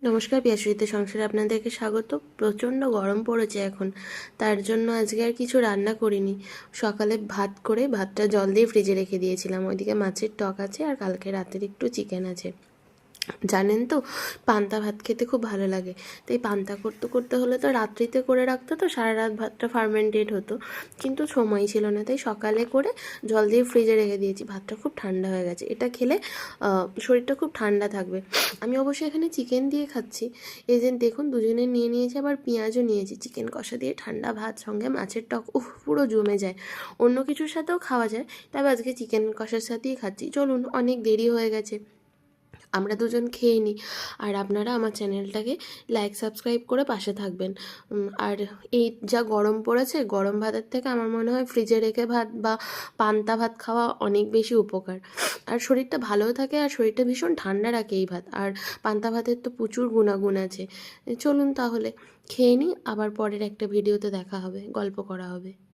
নমস্কার, পিয়াসুরিতে সংসারে আপনাদেরকে স্বাগত। প্রচণ্ড গরম পড়েছে এখন, তার জন্য আজকে আর কিছু রান্না করিনি। সকালে ভাতটা জল দিয়ে ফ্রিজে রেখে দিয়েছিলাম। ওইদিকে মাছের টক আছে আর কালকে রাতের একটু চিকেন আছে। জানেন তো, পান্তা ভাত খেতে খুব ভালো লাগে। তাই পান্তা করতে করতে হলে তো রাত্রিতে করে রাখতে, তো সারা রাত ভাতটা ফার্মেন্টেড হতো, কিন্তু সময় ছিল না, তাই সকালে করে জল দিয়ে ফ্রিজে রেখে দিয়েছি। ভাতটা খুব ঠান্ডা হয়ে গেছে, এটা খেলে শরীরটা খুব ঠান্ডা থাকবে। আমি অবশ্যই এখানে চিকেন দিয়ে খাচ্ছি। এই যে দেখুন, দুজনে নিয়ে নিয়েছি, আবার পেঁয়াজও নিয়েছি। চিকেন কষা দিয়ে ঠান্ডা ভাত সঙ্গে মাছের টক, পুরো জমে যায়। অন্য কিছুর সাথেও খাওয়া যায়, তবে আজকে চিকেন কষার সাথেই খাচ্ছি। চলুন, অনেক দেরি হয়ে গেছে, আমরা দুজন খেয়ে নিই। আর আপনারা আমার চ্যানেলটাকে লাইক সাবস্ক্রাইব করে পাশে থাকবেন। আর এই যা গরম পড়েছে, গরম ভাতের থেকে আমার মনে হয় ফ্রিজে রেখে ভাত বা পান্তা ভাত খাওয়া অনেক বেশি উপকার। আর শরীরটা ভালোও থাকে, আর শরীরটা ভীষণ ঠান্ডা রাখে এই ভাত। আর পান্তা ভাতের তো প্রচুর গুণাগুণ আছে। চলুন তাহলে খেয়ে নিই, আবার পরের একটা ভিডিওতে দেখা হবে, গল্প করা হবে।